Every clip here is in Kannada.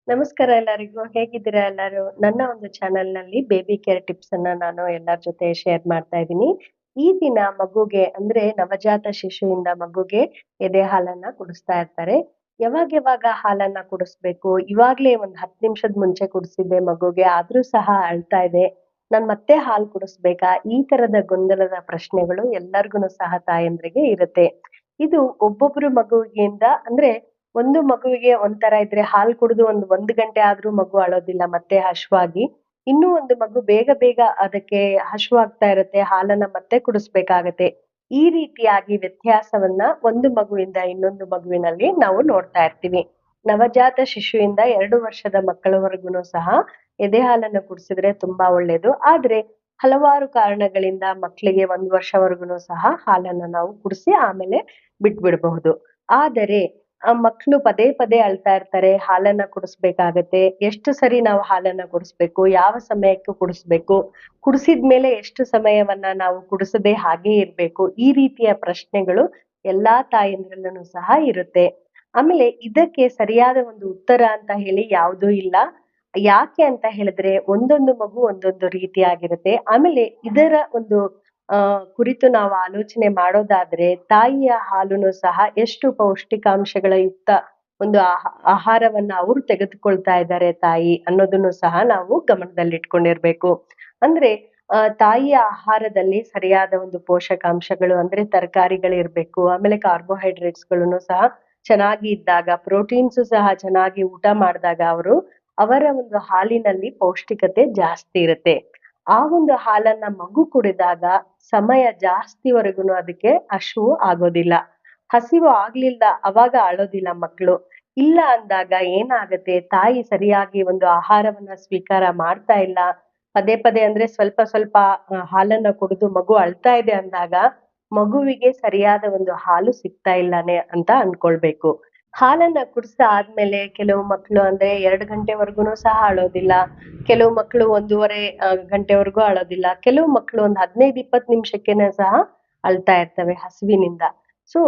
ನಮಸ್ಕಾರ ಎಲ್ಲರಿಗೂ. ಹೇಗಿದ್ದೀರಾ ಎಲ್ಲರೂ? ನನ್ನ ಒಂದು ಚಾನೆಲ್‌ನಲ್ಲಿ ಬೇಬಿ ಕೇರ್ ಟಿಪ್ಸ್ ಅನ್ನ ನಾನು ಎಲ್ಲರ ಜೊತೆ ಶೇರ್ ಮಾಡ್ತಾ ಇದ್ದೀನಿ. ಈ ದಿನ ಮಗುಗೆ ಅಂದ್ರೆ ನವಜಾತ ಶಿಶುವಿಂದ ಮಗುಗೆ ಎದೆ ಹಾಲನ್ನ ಕುಡಿಸ್ತಾ ಇರ್ತಾರೆ. ಯಾವಾಗ ಹಾಲನ್ನ ಕುಡಿಸ್ಬೇಕು? ಇವಾಗ್ಲೇ ಒಂದು 10 ನಿಮಿಷದ ಮುಂಚೆ ಕುಡಿಸಿದ್ದೆ ಮಗುಗೆ ಆದ್ರೂ ಸಹ ಅಳ್ತಾ ಇದೆ. ನಾನ್ ಮತ್ತೆ ಹಾಲು ಕುಡಿಸ್ಬೇಕಾ? ಈ ತರದ ಗೊಂದಲದ ಪ್ರಶ್ನೆಗಳು ಎಲ್ಲರಿಗೂನು ಸಹ ತಾಯಂದ್ರಿಗೆ ಇರುತ್ತೆ. ಇದು ಒಬ್ಬೊಬ್ರು ಮಗುವಿಗಿಂದ ಅಂದ್ರೆ ಒಂದು ಮಗುವಿಗೆ ಒಂಥರ ಇದ್ರೆ ಹಾಲ್ ಕುಡ್ದು ಒಂದು ಗಂಟೆ ಆದ್ರೂ ಮಗು ಅಳೋದಿಲ್ಲ ಮತ್ತೆ ಹಶ್ವಾಗಿ. ಇನ್ನೂ ಒಂದು ಮಗು ಬೇಗ ಅದಕ್ಕೆ ಹಶ್ವಾಗ್ತಾ ಇರುತ್ತೆ, ಹಾಲನ್ನ ಮತ್ತೆ ಕುಡಿಸ್ಬೇಕಾಗತ್ತೆ. ಈ ರೀತಿಯಾಗಿ ವ್ಯತ್ಯಾಸವನ್ನ ಒಂದು ಮಗುವಿಂದ ಇನ್ನೊಂದು ಮಗುವಿನಲ್ಲಿ ನಾವು ನೋಡ್ತಾ ಇರ್ತೀವಿ. ನವಜಾತ ಶಿಶುವಿಂದ 2 ವರ್ಷದ ಮಕ್ಕಳವರೆಗೂನು ಸಹ ಎದೆ ಹಾಲನ್ನ ಕುಡಿಸಿದ್ರೆ ತುಂಬಾ ಒಳ್ಳೇದು. ಆದ್ರೆ ಹಲವಾರು ಕಾರಣಗಳಿಂದ ಮಕ್ಳಿಗೆ 1 ವರ್ಷವರೆಗೂನು ಸಹ ಹಾಲನ್ನ ನಾವು ಕುಡಿಸಿ ಆಮೇಲೆ ಬಿಟ್ಬಿಡ್ಬಹುದು. ಆದರೆ ಮಕ್ಳು ಪದೇ ಅಳ್ತಾ ಇರ್ತಾರೆ, ಹಾಲನ್ನ ಕುಡಿಸ್ಬೇಕಾಗತ್ತೆ. ಎಷ್ಟು ಸರಿ ನಾವು ಹಾಲನ್ನ ಕುಡಿಸ್ಬೇಕು? ಯಾವ ಸಮಯಕ್ಕೆ ಕುಡಿಸ್ಬೇಕು? ಕುಡಿಸಿದ್ಮೇಲೆ ಎಷ್ಟು ಸಮಯವನ್ನ ನಾವು ಕುಡಿಸದೆ ಹಾಗೇ ಇರ್ಬೇಕು? ಈ ರೀತಿಯ ಪ್ರಶ್ನೆಗಳು ಎಲ್ಲಾ ತಾಯಂದ್ರಲ್ಲೂನು ಸಹ ಇರುತ್ತೆ. ಆಮೇಲೆ ಇದಕ್ಕೆ ಸರಿಯಾದ ಒಂದು ಉತ್ತರ ಅಂತ ಹೇಳಿ ಯಾವುದೂ ಇಲ್ಲ. ಯಾಕೆ ಅಂತ ಹೇಳಿದ್ರೆ ಒಂದೊಂದು ಮಗು ಒಂದೊಂದು ರೀತಿಯಾಗಿರುತ್ತೆ. ಆಮೇಲೆ ಇದರ ಒಂದು ಕುರಿತು ನಾವು ಆಲೋಚನೆ ಮಾಡೋದಾದ್ರೆ ತಾಯಿಯ ಹಾಲುನು ಸಹ ಎಷ್ಟು ಪೌಷ್ಟಿಕಾಂಶಗಳ ಯುಕ್ತ ಒಂದು ಆಹಾರವನ್ನ ಅವ್ರು ತೆಗೆದುಕೊಳ್ತಾ ಇದ್ದಾರೆ ತಾಯಿ ಅನ್ನೋದನ್ನು ಸಹ ನಾವು ಗಮನದಲ್ಲಿಟ್ಕೊಂಡಿರ್ಬೇಕು. ಅಂದ್ರೆ ತಾಯಿಯ ಆಹಾರದಲ್ಲಿ ಸರಿಯಾದ ಒಂದು ಪೋಷಕಾಂಶಗಳು ಅಂದ್ರೆ ತರಕಾರಿಗಳಿರ್ಬೇಕು, ಆಮೇಲೆ ಕಾರ್ಬೋಹೈಡ್ರೇಟ್ಸ್‌ಗಳನ್ನು ಸಹ ಚೆನ್ನಾಗಿ ಇದ್ದಾಗ, ಪ್ರೋಟೀನ್ಸ್ ಸಹ ಚೆನ್ನಾಗಿ ಊಟ ಮಾಡಿದಾಗ ಅವರ ಒಂದು ಹಾಲಿನಲ್ಲಿ ಪೌಷ್ಟಿಕತೆ ಜಾಸ್ತಿ ಇರುತ್ತೆ. ಆ ಒಂದು ಹಾಲನ್ನ ಮಗು ಕುಡಿದಾಗ ಸಮಯ ಜಾಸ್ತಿವರೆಗೂನು ಅದಕ್ಕೆ ಹಸಿವು ಆಗೋದಿಲ್ಲ. ಹಸಿವು ಆಗ್ಲಿಲ್ಲ ಅವಾಗ ಅಳೋದಿಲ್ಲ ಮಕ್ಳು. ಇಲ್ಲ ಅಂದಾಗ ಏನಾಗತ್ತೆ ತಾಯಿ ಸರಿಯಾಗಿ ಒಂದು ಆಹಾರವನ್ನ ಸ್ವೀಕಾರ ಮಾಡ್ತಾ ಇಲ್ಲ, ಪದೇ ಅಂದ್ರೆ ಸ್ವಲ್ಪ ಹಾಲನ್ನ ಕುಡಿದು ಮಗು ಅಳ್ತಾ ಇದೆ ಅಂದಾಗ ಮಗುವಿಗೆ ಸರಿಯಾದ ಒಂದು ಹಾಲು ಸಿಗ್ತಾ ಇಲ್ಲಾನೆ ಅಂತ ಅನ್ಕೊಳ್ಬೇಕು. ಹಾಲನ್ನ ಕುಡ್ಸಾದ್ಮೇಲೆ ಕೆಲವು ಮಕ್ಳು ಅಂದ್ರೆ 2 ಗಂಟೆವರೆಗೂನು ಸಹ ಅಳೋದಿಲ್ಲ. ಕೆಲವು ಮಕ್ಳು 1 1/2 ಗಂಟೆವರೆಗೂ ಅಳೋದಿಲ್ಲ. ಕೆಲವು ಮಕ್ಳು ಒಂದು 15, 20 ನಿಮಿಷಕ್ಕೇನೆ ಸಹ ಅಳ್ತಾ ಇರ್ತವೆ ಹಸಿವಿನಿಂದ. ಸೊ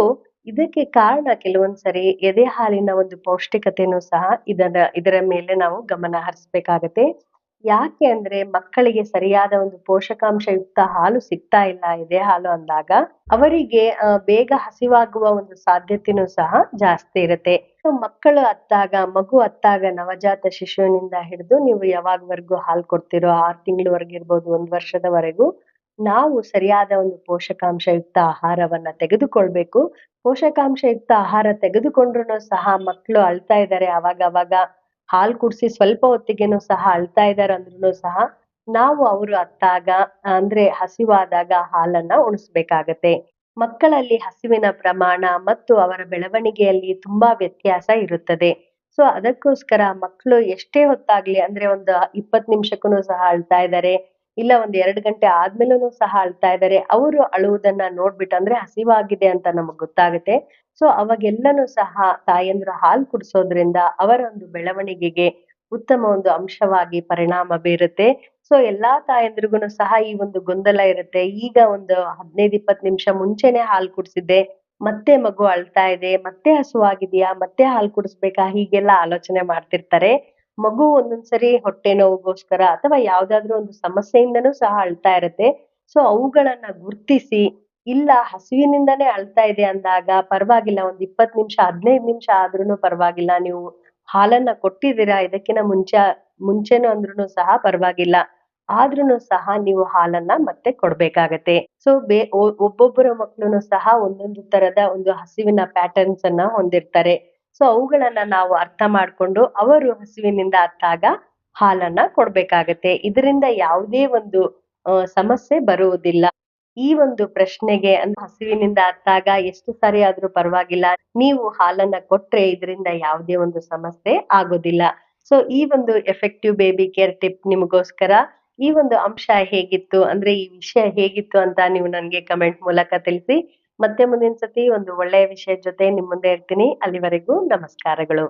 ಇದಕ್ಕೆ ಕಾರಣ ಕೆಲವೊಂದ್ ಸರಿ ಎದೆ ಹಾಲಿನ ಒಂದು ಪೌಷ್ಟಿಕತೆನೂ ಸಹ ಇದರ ಮೇಲೆ ನಾವು ಗಮನ ಹರಿಸ್ಬೇಕಾಗತ್ತೆ. ಯಾಕೆ ಅಂದ್ರೆ ಮಕ್ಕಳಿಗೆ ಸರಿಯಾದ ಒಂದು ಪೋಷಕಾಂಶಯುಕ್ತ ಹಾಲು ಸಿಗ್ತಾ ಇಲ್ಲ ಎದೆ ಹಾಲು ಅಂದಾಗ ಅವರಿಗೆ ಬೇಗ ಹಸಿವಾಗುವ ಒಂದು ಸಾಧ್ಯತೆನೂ ಸಹ ಜಾಸ್ತಿ ಇರುತ್ತೆ. ಸೊ ಮಗು ಅತ್ತಾಗ ನವಜಾತ ಶಿಶುವಿನಿಂದ ಹಿಡಿದು ನೀವು ಯಾವಾಗ್ವರೆಗೂ ಹಾಲು ಕೊಡ್ತಿರೋ 6 ತಿಂಗಳವರೆಗೆ ಇರ್ಬೋದು, 1 ವರ್ಷದವರೆಗೂ ನಾವು ಸರಿಯಾದ ಒಂದು ಪೋಷಕಾಂಶಯುಕ್ತ ಆಹಾರವನ್ನ ತೆಗೆದುಕೊಳ್ಬೇಕು. ಪೋಷಕಾಂಶಯುಕ್ತ ಆಹಾರ ತೆಗೆದುಕೊಂಡ್ರುನು ಸಹ ಮಕ್ಳು ಅಳ್ತಾ ಇದ್ದಾರೆ ಅವಾಗ ಹಾಲ್ ಕುಡ್ಸಿ ಸ್ವಲ್ಪ ಹೊತ್ತಿಗೇನು ಸಹ ಅಳ್ತಾ ಇದಾರೆ ಅಂದ್ರುನು ಸಹ ನಾವು ಅವರು ಅತ್ತಾಗ ಅಂದ್ರೆ ಹಸಿವಾದಾಗ ಹಾಲನ್ನ ಉಣಿಸ್ಬೇಕಾಗತ್ತೆ. ಮಕ್ಕಳಲ್ಲಿ ಹಸಿವಿನ ಪ್ರಮಾಣ ಮತ್ತು ಅವರ ಬೆಳವಣಿಗೆಯಲ್ಲಿ ತುಂಬಾ ವ್ಯತ್ಯಾಸ ಇರುತ್ತದೆ. ಸೊ ಅದಕ್ಕೋಸ್ಕರ ಮಕ್ಳು ಎಷ್ಟೇ ಹೊತ್ತಾಗ್ಲಿ ಅಂದ್ರೆ ಒಂದು 20 ನಿಮಿಷಕ್ಕೂನು ಸಹ ಅಳ್ತಾ ಇದ್ದಾರೆ, ಇಲ್ಲ ಒಂದ್ 2 ಗಂಟೆ ಆದ್ಮೇಲೂನು ಸಹ ಅಳ್ತಾ ಇದ್ದಾರೆ. ಅವರು ಅಳುವುದನ್ನ ನೋಡ್ಬಿಟ್ಟು ಅಂದ್ರೆ ಹಸಿವಾಗಿದೆ ಅಂತ ನಮಗ್ ಗೊತ್ತಾಗುತ್ತೆ. ಸೊ ಅವಾಗೆಲ್ಲನೂ ಸಹ ತಾಯಂದ್ರು ಹಾಲು ಕುಡಿಸೋದ್ರಿಂದ ಅವರ ಒಂದು ಬೆಳವಣಿಗೆಗೆ ಉತ್ತಮ ಒಂದು ಅಂಶವಾಗಿ ಪರಿಣಾಮ ಬೀರುತ್ತೆ. ಸೊ ಎಲ್ಲಾ ತಾಯಂದ್ರಿಗೂನು ಸಹ ಈ ಒಂದು ಗೊಂದಲ ಇರುತ್ತೆ. ಈಗ ಒಂದು 15, 20 ನಿಮಿಷ ಮುಂಚೆನೆ ಹಾಲು ಕುಡ್ಸಿದ್ದೆ, ಮತ್ತೆ ಮಗು ಅಳ್ತಾ ಇದೆ, ಮತ್ತೆ ಹಸುವಾಗಿದೆಯಾ, ಮತ್ತೆ ಹಾಲು ಕುಡಿಸ್ಬೇಕಾ ಹೀಗೆಲ್ಲ ಆಲೋಚನೆ ಮಾಡ್ತಿರ್ತಾರೆ. ಮಗು ಒಂದೊಂದ್ಸರಿ ಹೊಟ್ಟೆ ನೋವಿಗೋಸ್ಕರ ಅಥವಾ ಯಾವ್ದಾದ್ರು ಒಂದು ಸಮಸ್ಯೆಯಿಂದನೂ ಸಹ ಅಳ್ತಾ ಇರುತ್ತೆ. ಸೊ ಅವುಗಳನ್ನ ಗುರ್ತಿಸಿ ಇಲ್ಲ ಹಸಿವಿನಿಂದಾನೇ ಅಳ್ತಾ ಇದೆ ಅಂದಾಗ ಪರವಾಗಿಲ್ಲ ಒಂದ್ 20 ನಿಮಿಷ 15 ನಿಮಿಷ ಆದ್ರೂನು ಪರವಾಗಿಲ್ಲ. ನೀವು ಹಾಲನ್ನ ಕೊಟ್ಟಿದ್ದೀರಾ ಇದಕ್ಕಿಂತ ಮುಂಚೆನು ಅಂದ್ರುನು ಸಹ ಪರವಾಗಿಲ್ಲ. ಆದ್ರೂನು ಸಹ ನೀವು ಹಾಲನ್ನ ಮತ್ತೆ ಕೊಡ್ಬೇಕಾಗತ್ತೆ. ಸೊ ಒಬ್ಬೊಬ್ಬರ ಮಕ್ಳುನು ಸಹ ಒಂದೊಂದು ತರದ ಒಂದು ಹಸಿವಿನ ಪ್ಯಾಟರ್ನ್ಸ್ ಅನ್ನ ಹೊಂದಿರ್ತಾರೆ. ಸೊ ಅವುಗಳನ್ನ ನಾವು ಅರ್ಥ ಮಾಡ್ಕೊಂಡು ಅವರು ಹಸಿವಿನಿಂದ ಅತ್ತಾಗ ಹಾಲನ್ನ ಕೊಡ್ಬೇಕಾಗತ್ತೆ. ಇದರಿಂದ ಯಾವುದೇ ಒಂದು ಸಮಸ್ಯೆ ಬರುವುದಿಲ್ಲ. ಈ ಒಂದು ಪ್ರಶ್ನೆಗೆ ಅಂದ್ರೆ ಹಸಿವಿನಿಂದ ಅತ್ತಾಗ ಎಷ್ಟು ಸಾರಿ ಆದ್ರೂ ಪರವಾಗಿಲ್ಲ. ನೀವು ಹಾಲನ್ನ ಕೊಟ್ರೆ ಇದರಿಂದ ಯಾವುದೇ ಒಂದು ಸಮಸ್ಯೆ ಆಗೋದಿಲ್ಲ. ಸೊ ಈ ಒಂದು ಎಫೆಕ್ಟಿವ್ ಬೇಬಿ ಕೇರ್ ಟಿಪ್ ನಿಮಗೋಸ್ಕರ ಈ ಒಂದು ಅಂಶ ಹೇಗಿತ್ತು ಅಂದ್ರೆ ಈ ವಿಷಯ ಹೇಗಿತ್ತು ಅಂತ ನೀವು ನನ್ಗೆ ಕಮೆಂಟ್ ಮೂಲಕ ತಿಳಿಸಿ. ಮತ್ತೆ ಮುಂದಿನ ಸತಿ ಒಂದು ಒಳ್ಳೆಯ ವಿಷಯದ ಜೊತೆ ನಿಮ್ ಮುಂದೆ ಇರ್ತೀನಿ. ಅಲ್ಲಿವರೆಗೂ ನಮಸ್ಕಾರಗಳು.